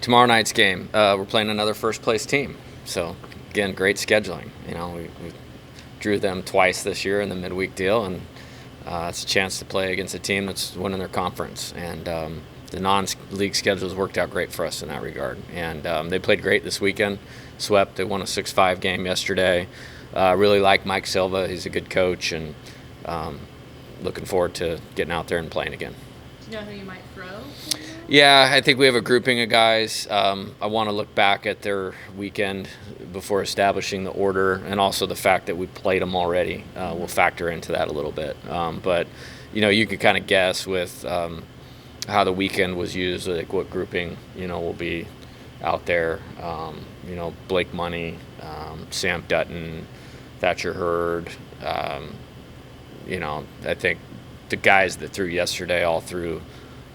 Tomorrow night's game, we're playing another first-place team. So, again, great scheduling. We drew them twice this year in the midweek deal, and it's a chance to play against a team that's winning their conference. And the non-league schedules worked out great for us in that regard. And they played great this weekend, swept. They won a 6-5 game yesterday. Really like Mike Silva. He's a good coach, and looking forward to getting out there and playing again. Do you know who you might throw? Yeah, I think we have a grouping of guys. I want to look back at their weekend before establishing the order, and also the fact that we played them already will factor into that a little bit. But, you can kind of guess with how the weekend was used, like what grouping, will be out there. Blake Money, Sam Dutton, Thatcher Hurd. I think the guys that threw yesterday all threw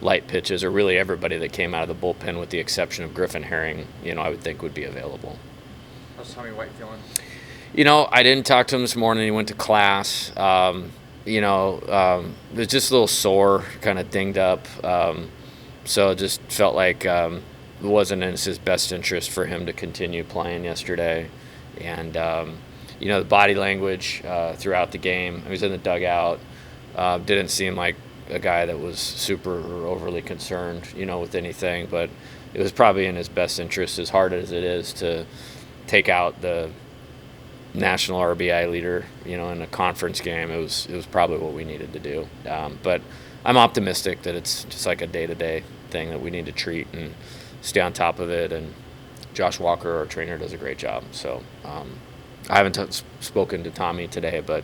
light pitches, or really everybody that came out of the bullpen with the exception of Griffin Herring, I would think would be available. How's Tommy White feeling? I didn't talk to him this morning. He went to class. It was just a little sore, kind of dinged up. So it just felt like it wasn't in his best interest for him to continue playing yesterday. And, the body language throughout the game, he was in the dugout, didn't seem like a guy that was super or overly concerned, with anything, but it was probably in his best interest, as hard as it is to take out the national RBI leader, in a conference game. It was probably what we needed to do. But I'm optimistic that it's just like a day-to-day thing that we need to treat and stay on top of it. And Josh Walker, our trainer, does a great job. So I haven't spoken to Tommy today, but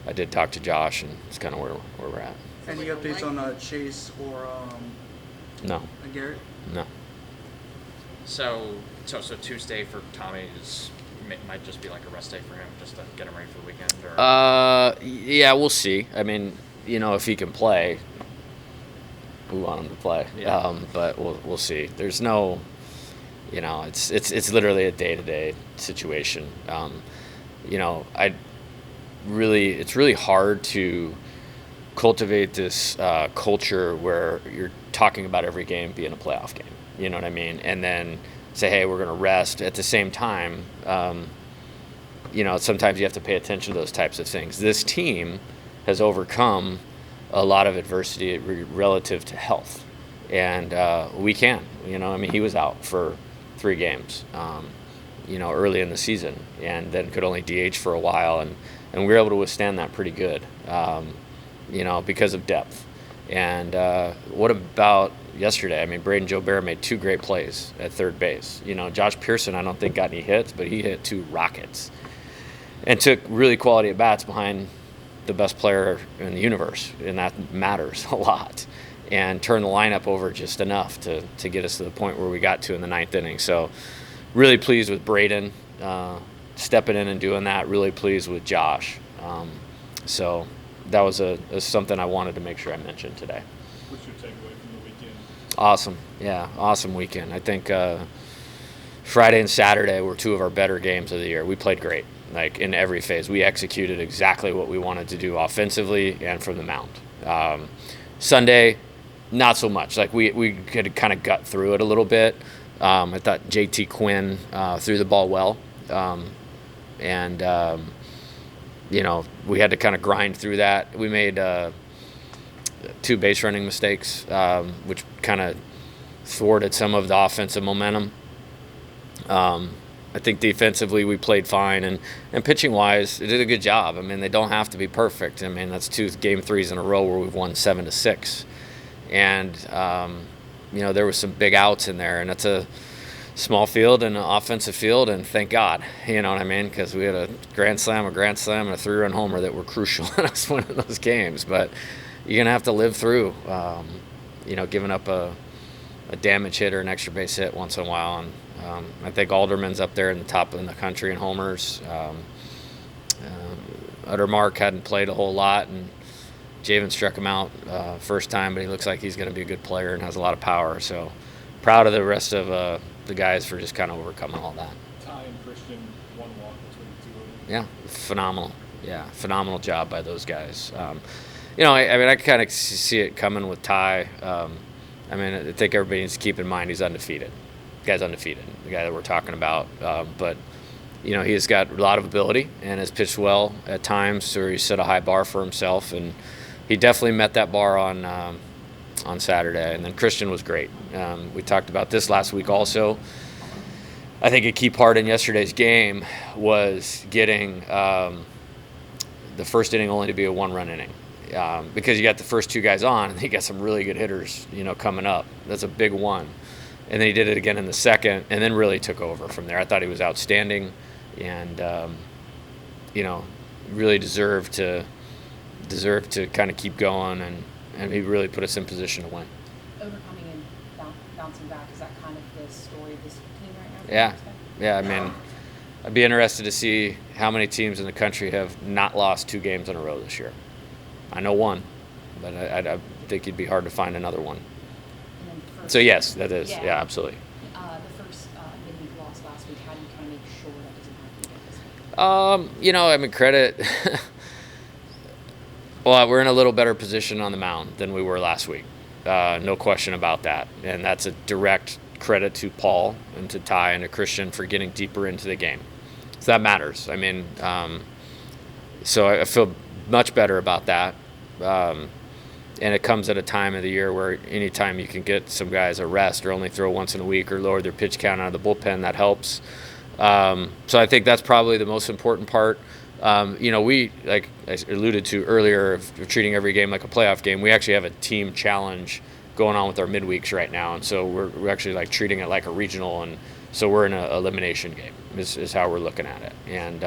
I did talk to Josh, and it's kind of where we're at. Any updates on Chase or No. Garrett? No. So Tuesday for Tommy might just be like a rest day for him, just to get him ready for the weekend? Or? Yeah, we'll see. I mean, if he can play, we want him to play. Yeah. But we'll see. There's no, it's literally a day-to-day situation. It's really hard to cultivate this culture where you're talking about every game being a playoff game. You know what I mean? And then say, hey, we're going to rest. At the same time, sometimes you have to pay attention to those types of things. This team has overcome a lot of adversity relative to health. And we can. He was out for 3 games, early in the season, and then could only DH for a while. And we were able to withstand that pretty good. Because of depth. And what about yesterday? Braden Joubert made 2 great plays at third base. Josh Pearson, I don't think got any hits, but he hit 2 rockets and took really quality at-bats behind the best player in the universe, and that matters a lot, and turned the lineup over just enough to get us to the point where we got to in the 9th inning. So really pleased with Braden stepping in and doing that. Really pleased with Josh. So that was something I wanted to make sure I mentioned today. What's your takeaway from the weekend? Awesome. Yeah, awesome weekend. I think Friday and Saturday were 2 of our better games of the year. We played great, in every phase. We executed exactly what we wanted to do offensively and from the mound. Sunday, not so much. We could kind of gut through it a little bit. I thought JT Quinn threw the ball well. We had to kind of grind through that. We made 2 base running mistakes, which kind of thwarted some of the offensive momentum. I think defensively we played fine, and pitching-wise, they did a good job. They don't have to be perfect. That's 2 game 3s in a row where we've won 7-6. And, there was some big outs in there, and it's a small field and an offensive field, and thank God, because we had a grand slam, and a 3-run homer that were crucial in us winning those games. But you're going to have to live through, giving up a damage hit or an extra base hit once in a while. And I think Alderman's up there in the top in the country in homers. Uttermark hadn't played a whole lot, and Javen struck him out first time, but he looks like he's going to be a good player and has a lot of power. So proud of the rest of the guys for just kind of overcoming all that. Ty and Christian, 1 walk between the 2 of them. Yeah, phenomenal. Yeah, phenomenal job by those guys. I kind of see it coming with Ty. I think everybody needs to keep in mind he's undefeated. guy's undefeated, the guy that we're talking about. But he has got a lot of ability and has pitched well at times, or he set a high bar for himself, and he definitely met that bar on Saturday. And then Christian was great. We talked about this last week also. I think a key part in yesterday's game was getting the first inning only to be a one-run inning, because you got the first two guys on, and you got some really good hitters, coming up. That's a big one. And then he did it again in the second, and then really took over from there. I thought he was outstanding, and really deserved to kind of keep going, and he really put us in position to win. Overcoming and bouncing back, is that kind of the story of this team right now? Yeah. I mean, I'd be interested to see how many teams in the country have not lost 2 games in a row this year. I know one, but I think it'd be hard to find another one. So yes, that is. Yeah, absolutely. The first midweek loss last week, how do you kind of make sure that doesn't happen again this week? Credit. Well, we're in a little better position on the mound than we were last week. No question about that. And that's a direct credit to Paul and to Ty and to Christian for getting deeper into the game. So that matters. I mean, so I feel much better about that. And it comes at a time of the year where anytime you can get some guys a rest or only throw once in a week or lower their pitch count out of the bullpen, that helps. So I think that's probably the most important part. We, like I alluded to earlier, of treating every game like a playoff game. We actually have a team challenge going on with our midweeks right now, and so we're actually like treating it like a regional, and so we're in an elimination game is how we're looking at it. And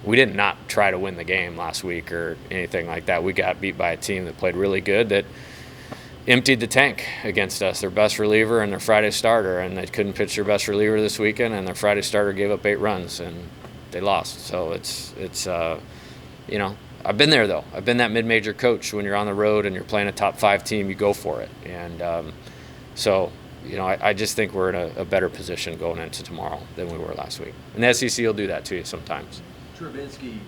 we did not try to win the game last week or anything like that. We got beat by a team that played really good, that emptied the tank against us, their best reliever and their Friday starter, and they couldn't pitch their best reliever this weekend, and their Friday starter gave up 8 runs, and they lost. So it's I've been there, though. I've been that mid-major coach. When you're on the road and you're playing a top 5 team, you go for it. And I just think we're in a better position going into tomorrow than we were last week. And the SEC will do that to you sometimes. Travinsky,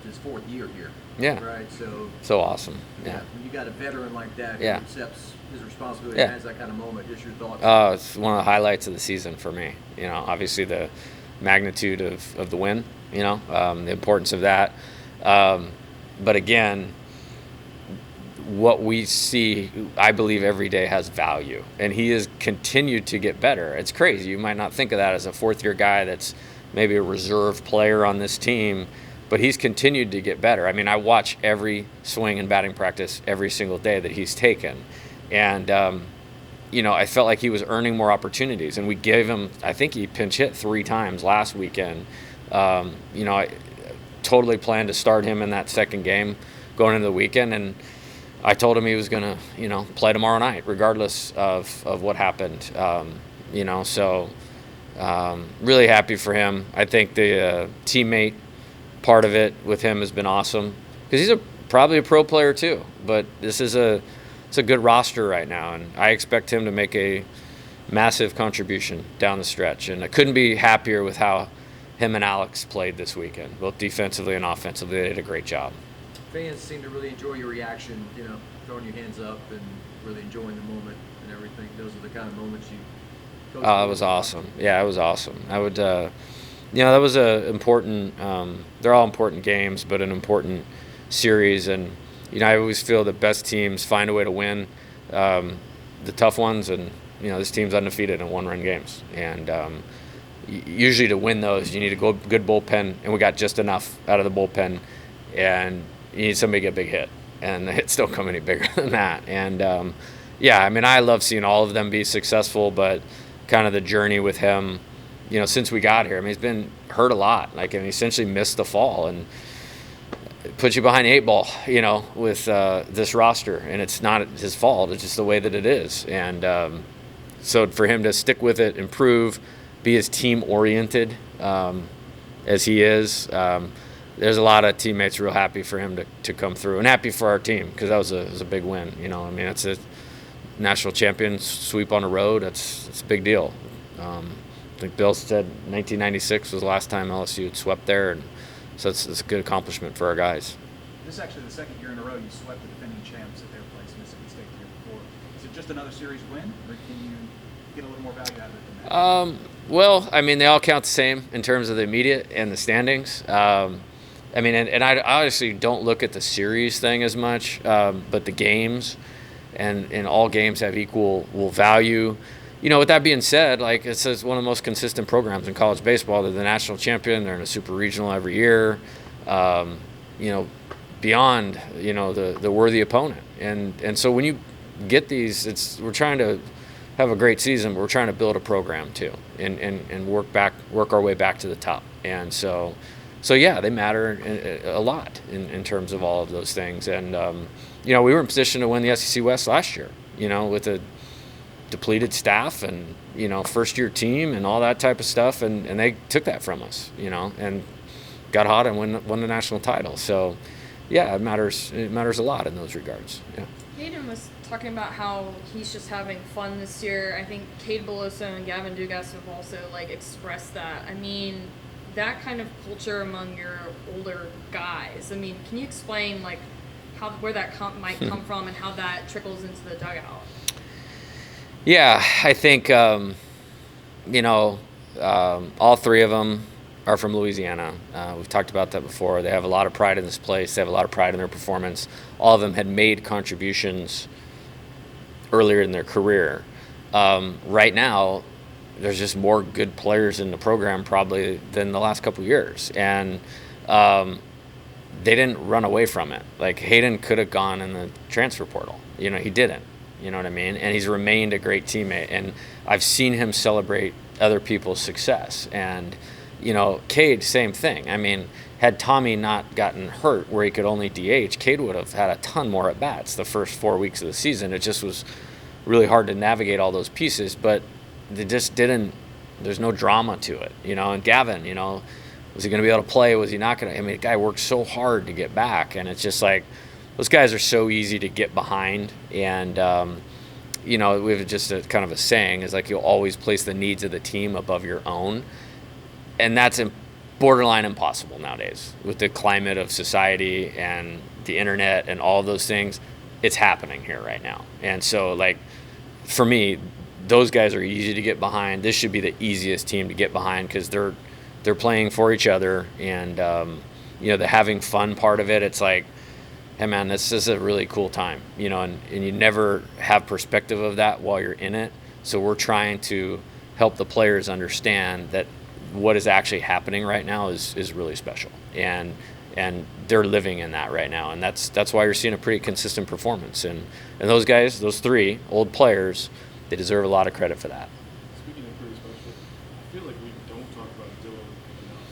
his 4th year here. Yeah. Right. So awesome. Yeah. When you got a veteran like that who Yeah. accepts his responsibility Yeah. and has that kind of moment, just your thoughts. It's one of the highlights of the season for me. Obviously the magnitude of the win. The importance of that. But again, what we see, I believe, every day has value, and he has continued to get better. It's crazy. You might not think of that as a 4th-year guy that's maybe a reserve player on this team, but he's continued to get better. I mean, I watch every swing and batting practice every single day that he's taken, and I felt like he was earning more opportunities, and we gave him, I think he pinch hit 3 times last weekend. I totally planned to start him in that second game going into the weekend, and I told him he was going to, play tomorrow night regardless of what happened. So really happy for him. I think the teammate part of it with him has been awesome, because he's probably a pro player too, but it's a good roster right now, and I expect him to make a massive contribution down the stretch, and I couldn't be happier with how him and Alex played this weekend, both defensively and offensively. They did a great job. Fans seem to really enjoy your reaction, throwing your hands up and really enjoying the moment and everything. Those are the kind of moments you coach. Oh, it was awesome. Yeah, it was awesome. I would, that was a important. They're all important games, but an important series. And I always feel the best teams find a way to win the tough ones. And this team's undefeated in 1-run games. And usually to win those, you need a good bullpen, and we got just enough out of the bullpen. And you need somebody to get a big hit, and the hits don't come any bigger than that. And I love seeing all of them be successful, but kind of the journey with him, since we got here. I mean, he's been hurt a lot. He essentially missed the fall, and it puts you behind the 8 ball, with this roster. And it's not his fault. It's just the way that it is. And so for him to stick with it, improve, be as team-oriented as he is, there's a lot of teammates real happy for him to come through, and happy for our team, because that was a big win. It's a national champion sweep on the road. It's a big deal. I think Bill said 1996 was the last time LSU had swept there, and so it's a good accomplishment for our guys. This is actually the 2nd year in a row you swept the defending champs at their place, Mississippi State, the year before. Is it just another series win, or can you get a little more value out of it than that? Well, I mean, they all count the same in terms of the immediate and the standings. I mean, and I honestly don't look at the series thing as much, but the games, and all games have equal value. You know, with that being said, like it's one of the most consistent programs in college baseball. They're the national champion. They're in a super regional every year. You know, beyond the worthy opponent, and so when you get these, we're trying to have a great season, but we're trying to build a program too, and work our way back to the top. And so yeah, they matter a lot in terms of all of those things. And we were in position to win the SEC West last year, with a depleted staff and first year team and all that type of stuff, and they took that from us, and got hot and won the national title. So yeah, it matters a lot in those regards. Yeah. Hayden was talking about how he's just having fun this year. I think Cade Beloso and Gavin Dugas have also expressed that. I mean, that kind of culture among your older guys. I mean, can you explain where that might come from and how that trickles into the dugout? Yeah, I think all three of them are from Louisiana. We've talked about that before. They have a lot of pride in this place. They have a lot of pride in their performance. All of them had made contributions earlier in their career. Right now, there's just more good players in the program probably than the last couple of years. And they didn't run away from it. Like Hayden could have gone in the transfer portal. He didn't. You know what I mean? And he's remained a great teammate. And I've seen him celebrate other people's success. And, Cade, same thing. I mean, had Tommy not gotten hurt where he could only DH, Cade would have had a ton more at-bats the first 4 weeks of the season. It just was really hard to navigate all those pieces. But they just didn't – there's no drama to it. And Gavin, was he going to be able to play? Was he not going to – I mean, the guy worked so hard to get back. And it's just like – those guys are so easy to get behind, and we have just a kind of a saying is you'll always place the needs of the team above your own, and that's borderline impossible nowadays with the climate of society and the internet and all of those things. It's happening here right now, and so for me, those guys are easy to get behind. This should be the easiest team to get behind because they're playing for each other, and the having fun part of it. It's like, hey man, this is a really cool time, and you never have perspective of that while you're in it. So we're trying to help the players understand that what is actually happening right now is really special, and they're living in that right now, and that's why you're seeing a pretty consistent performance. And those guys, those three old players, they deserve a lot of credit for that. Speaking of pretty special, I feel like we don't talk about Dylan enough.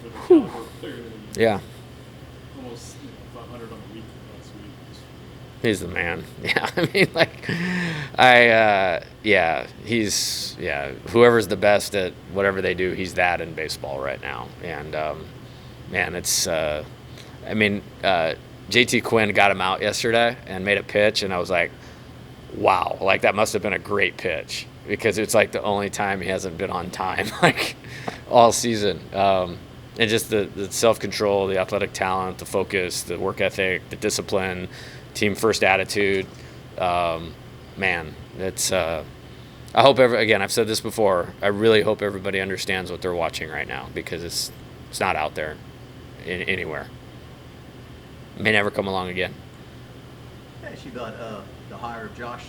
For the caliber of player that he is. Yeah. Almost 500 on the week last week. He's the man. Yeah, whoever's the best at whatever they do, he's that in baseball right now. And, man, it's, JT Quinn got him out yesterday and made a pitch, and I was like, wow, that must have been a great pitch because it's the only time he hasn't been on time, all season. And just the self-control, the athletic talent, the focus, the work ethic, the discipline, team-first attitude. Man, it's I hope again, I've said this before, I really hope everybody understands what they're watching right now because it's not out there anywhere. It may never come along again. Yeah, she got the hire of Josh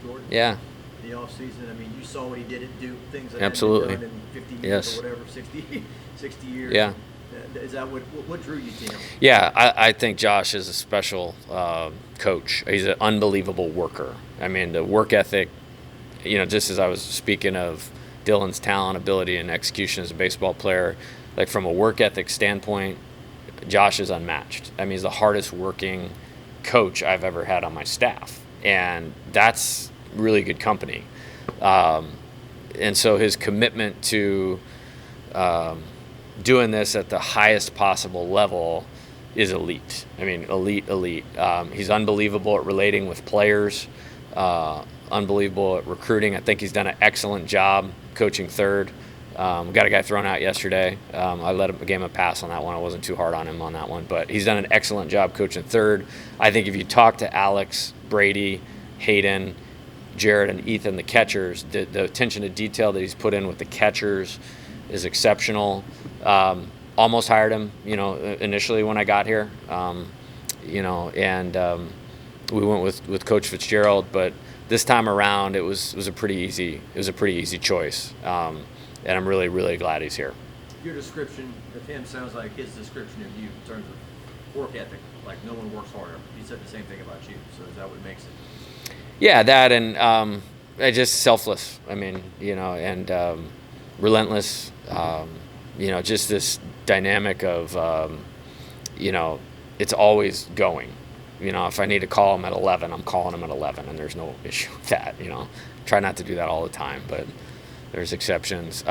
Jordan. Yeah. The offseason. I mean, you saw what he did do things that Absolutely. hadn't been done in 50 years Yes. or whatever, 60 years. Yeah. Is that what drew you to him? Yeah, I think Josh is a special coach. He's an unbelievable worker. I mean, the work ethic, just as I was speaking of Dylan's talent, ability, and execution as a baseball player, from a work ethic standpoint, Josh is unmatched. I mean, he's the hardest working coach I've ever had on my staff. And that's really good company. And so his commitment to doing this at the highest possible level is elite. I mean, elite. He's unbelievable at relating with players, unbelievable at recruiting. I think he's done an excellent job coaching third. We got a guy thrown out yesterday. I gave him a pass on that one. I wasn't too hard on him on that one, but he's done an excellent job coaching third. I think if you talk to Alex, Brady, Hayden, Jared and Ethan, the catchers, the attention to detail that he's put in with the catchers is exceptional. Almost hired him, initially when I got here, and we went with Coach Fitzgerald, but this time around it was a pretty easy choice, and I'm really, really glad he's here. Your description of him sounds like his description of you in terms of work ethic. Like no one works harder. He said the same thing about you. So is that what makes it? Yeah, that and just selfless. I mean, and relentless. Just this dynamic of, it's always going. If I need to call him at 11, I'm calling him at 11, and there's no issue with that. Try not to do that all the time, but there's exceptions.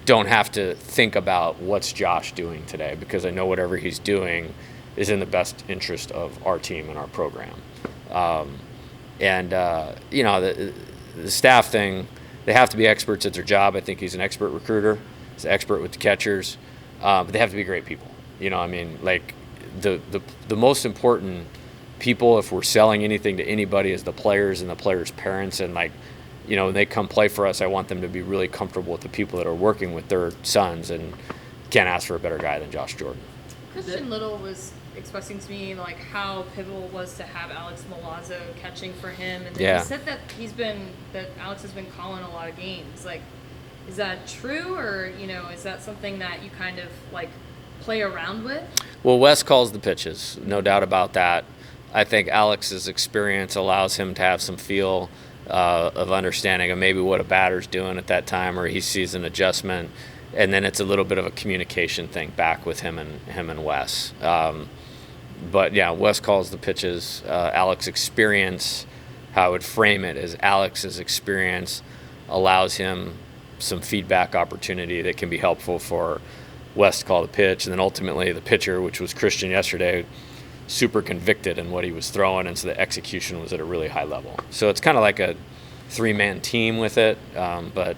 Don't have to think about what's Josh doing today, because I know whatever he's doing is in the best interest of our team and our program. The staff thing, they have to be experts at their job. I think he's an expert recruiter. He's an expert with the catchers. But they have to be great people. The most important people, if we're selling anything to anybody, is the players and the players' parents. And when they come play for us, I want them to be really comfortable with the people that are working with their sons, and can't ask for a better guy than Josh Jordan. Christian Little was expressing to me how pivotal it was to have Alex Milazzo catching for him, and then he said that Alex has been calling a lot of games. Is that true, or is that something that you kind of play around with? Well, Wes calls the pitches, no doubt about that. I think Alex's experience allows him to have some feel of understanding of maybe what a batter's doing at that time, or he sees an adjustment, and then it's a little bit of a communication thing back with him and Wes. But yeah, Wes calls the pitches. Alex's experience, how I would frame it, is Alex's experience allows him some feedback opportunity that can be helpful for Wes to call the pitch, and then ultimately the pitcher, which was Christian yesterday, super convicted in what he was throwing, and so the execution was at a really high level. So it's kind of like a three-man team with it, but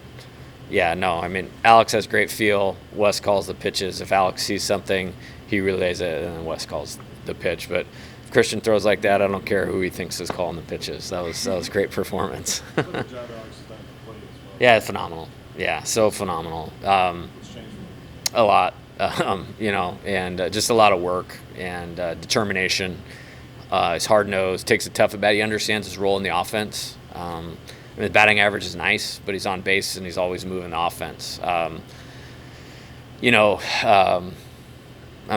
yeah, no, I mean, Alex has great feel. Wes calls the pitches. If Alex sees something, he relays it, and then Wes calls the pitch. But if Christian throws like that, I don't care who he thinks is calling the pitches. That was great performance. What a job Alex has done to play as well. Yeah, it's phenomenal. Yeah, so phenomenal. It's changed A lot, and just a lot of work and determination. He's hard-nosed, takes a tough at bat. He understands his role in the offense. The batting average is nice, but he's on base and he's always moving the offense. I'm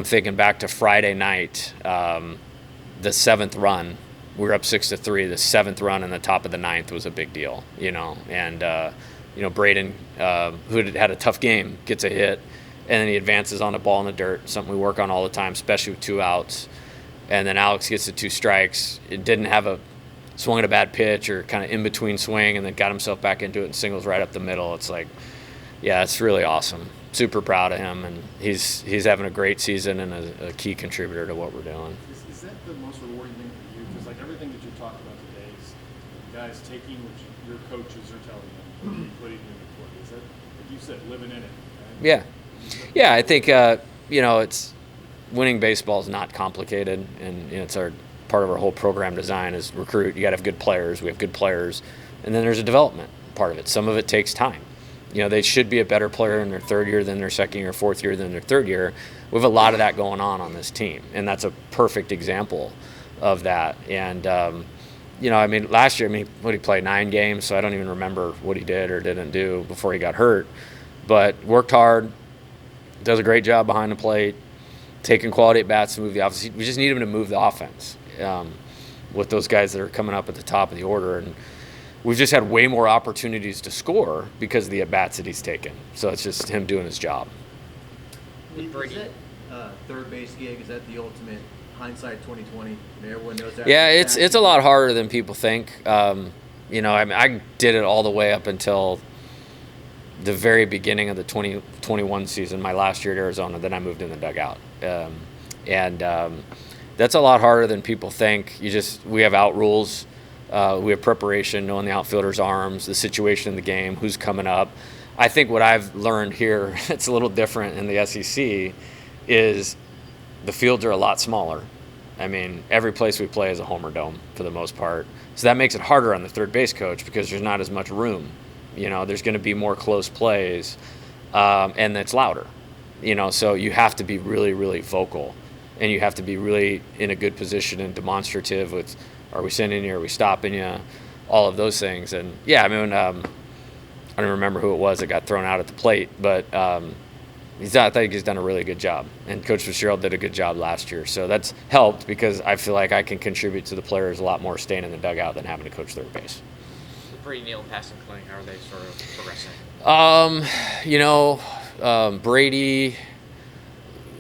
thinking back to Friday night, the seventh run. We were up 6-3. The seventh run in the top of the ninth was a big deal, and Braden, who had a tough game, gets a hit, and then he advances on a ball in the dirt, something we work on all the time, especially with 2 outs. And then Alex gets the 2 strikes. It didn't have a swung at a bad pitch or kind of in between swing, and then got himself back into it and singles right up the middle. It's it's really awesome. Super proud of him, and he's having a great season and a key contributor to what we're doing. Is that the most rewarding thing for you? Because everything that you talked about today is guys taking what your coaches are telling them and putting it into play. Is that, like you said, living in it? Right? Yeah, I think it's winning baseball is not complicated, and it's part of our whole program design is recruit. You got to have good players. We have good players, and then there's a development part of it. Some of it takes time. They should be a better player in their third year than their second year, fourth year than their third year. We have a lot of that going on this team, and that's a perfect example of that. And last year, what he played 9 games, so I don't even remember what he did or didn't do before he got hurt. But worked hard, does a great job behind the plate, taking quality at bats to move the offense. We just need him to move the offense with those guys that are coming up at the top of the order. And we've just had way more opportunities to score because of the at bats that he's taken. So it's just him doing his job. Is that third base gig? Is that the ultimate hindsight 2020? Everyone knows that. Yeah, it's a lot harder than people think. I did it all the way up until the very beginning of the 2021 season, my last year at Arizona. Then I moved in the dugout, that's a lot harder than people think. We have out rules, we have preparation, knowing the outfielder's arms, the situation in the game, who's coming up. I think what I've learned here, it's a little different in the SEC, is the fields are a lot smaller. I mean, every place we play is a homer dome for the most part. So that makes it harder on the third base coach because there's not as much room. There's going to be more close plays, and it's louder. So you have to be really, really vocal, and you have to be really in a good position and demonstrative with, are we sending you, are we stopping you, all of those things. And yeah, I mean, I don't remember who it was that got thrown out at the plate, but I think he's done a really good job. And Coach Fitzgerald did a good job last year. So that's helped because I feel like I can contribute to the players a lot more staying in the dugout than having to coach third base. Brady, Neal, Pass, and Kling, how are they sort of progressing? Brady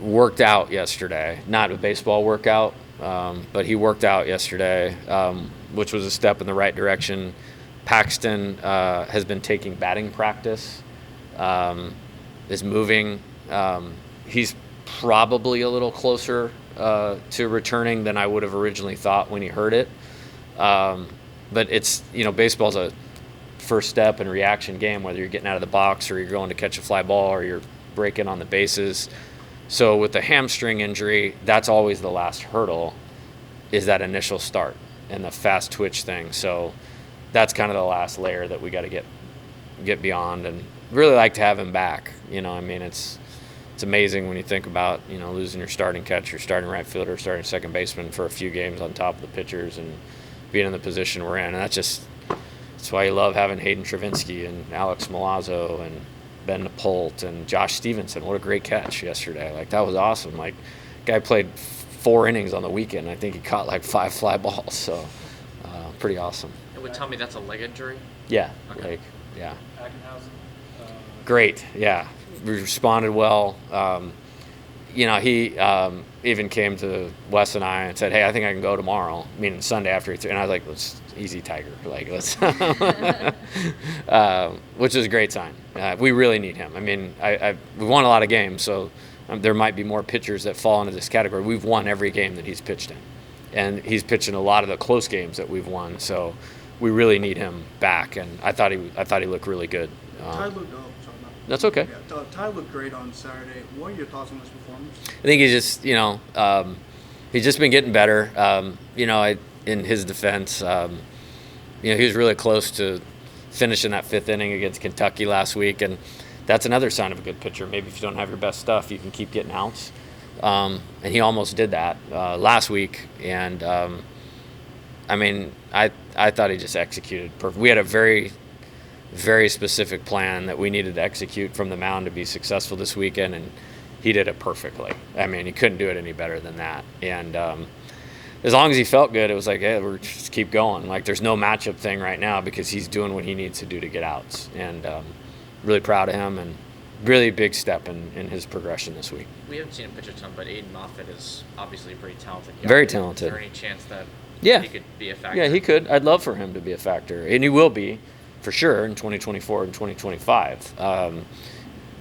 worked out yesterday. Not a baseball workout, but he worked out yesterday, which was a step in the right direction. Paxton has been taking batting practice, is moving. He's probably a little closer to returning than I would have originally thought when he heard it. But it's, baseball's a first step and reaction game, whether you're getting out of the box or you're going to catch a fly ball or you're breaking on the bases. So with the hamstring injury, that's always the last hurdle, is that initial start and the fast twitch thing. So that's kind of the last layer that we got to get beyond, and really like to have him back. It's amazing when you think about, losing your starting catcher, starting right fielder, starting second baseman for a few games on top of the pitchers and being in the position we're in. And that's why you love having Hayden Travinski and Alex Milazzo and Ben Napolt and Josh Stevenson. What a great catch yesterday. Like, that was awesome. Like, guy played 4 innings on the weekend. I think he caught like 5 fly balls. So pretty awesome. And would tell me that's a leg injury? Yeah. Okay. Yeah. Ackenhausen. Great. Yeah. We responded well. He even came to Wes and I and said, "Hey, I think I can go tomorrow," meaning Sunday after he threw. And I was like, "Let's easy, Tiger." Like, let's, which is a great sign. We really need him. I mean, we won a lot of games, so there might be more pitchers that fall into this category. We've won every game that he's pitched in, and he's pitching a lot of the close games that we've won. So we really need him back. And I thought he looked really good. Ty looked That's okay. Yeah, Ty looked great on Saturday. What are your thoughts on this performance? I think he's just, he's just been getting better. In his defense, he was really close to finishing that 5th inning against Kentucky last week, and that's another sign of a good pitcher. Maybe if you don't have your best stuff, you can keep getting outs. And he almost did that last week, and I thought he just executed perfect. We had a very, very specific plan that we needed to execute from the mound to be successful this weekend, and he did it perfectly. I mean, he couldn't do it any better than that. And as long as he felt good, it was like, hey, we're just keep going. Like, there's no matchup thing right now because he's doing what he needs to do to get outs. And really proud of him, and really big step in his progression this week. We haven't seen him pitch a ton, but Aiden Moffitt is obviously pretty talented. Very talented. Is there any chance that Yeah. he could be a factor? Yeah, he could. I'd love for him to be a factor, and he will be for sure in 2024 and 2025.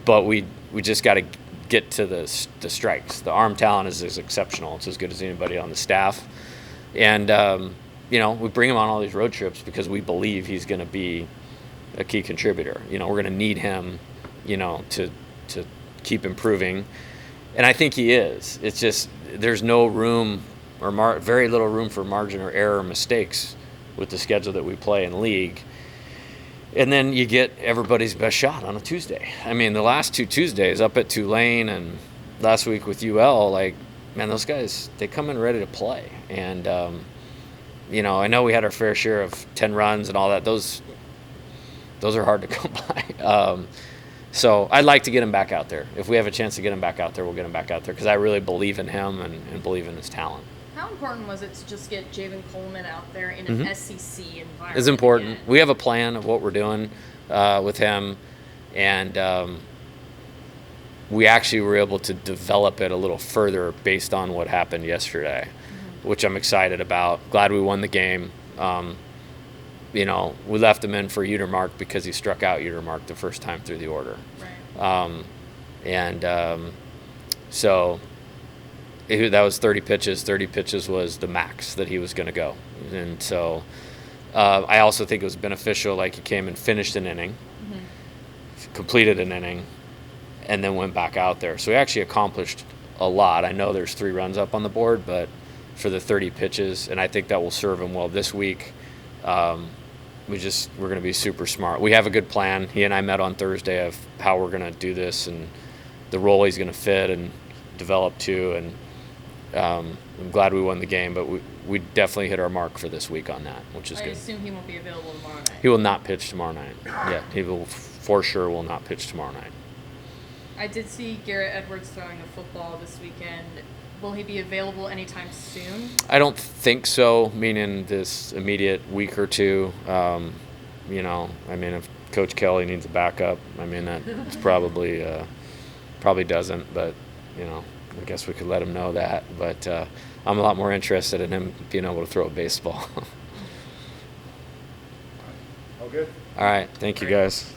But we just got to get to the strikes. The arm talent is exceptional. It's as good as anybody on the staff. And, we bring him on all these road trips because we believe he's going to be a key contributor. We're going to need him, to keep improving. And I think he is. It's just there's no room or very little room for margin or error or mistakes with the schedule that we play in league. And then you get everybody's best shot on a Tuesday. I mean, the last 2 Tuesdays up at Tulane and last week with UL, like, man, those guys, they come in ready to play. And, I know we had our fair share of 10 runs and all that. Those are hard to come by. So I'd like to get him back out there. If we have a chance to get him back out there, we'll get him back out there because I really believe in him and believe in his talent. How important was it to just get Javen Coleman out there in an SEC environment? It's important. Again? We have a plan of what we're doing with him, and we actually were able to develop it a little further based on what happened yesterday, which I'm excited about. Glad we won the game. We left him in for Utermark because he struck out Utermark the first time through the order. Right. So that was 30 pitches. 30 pitches was the max that he was going to go. And so I also think it was beneficial, like he came and finished an inning, completed an inning, and then went back out there. So he actually accomplished a lot. I know there's 3 runs up on the board, but for the 30 pitches, and I think that will serve him well this week. We're going to be super smart. We have a good plan. He and I met on Thursday of how we're going to do this and the role he's going to fit and develop to. And I'm glad we won the game, but we definitely hit our mark for this week on that, which is I good. assume he won't be available tomorrow night. He will not pitch tomorrow night. Yeah, he will for sure will not pitch tomorrow night. I did see Garrett Edwards throwing a football this weekend. Will he be available anytime soon? I don't think so, meaning this immediate week or two. You know, I mean, if Coach Kelly needs a backup, I mean, that's probably doesn't, but, you know, I guess we could let him know that. But I'm a lot more interested in him being able to throw a baseball. All good? All right. Thank you, guys.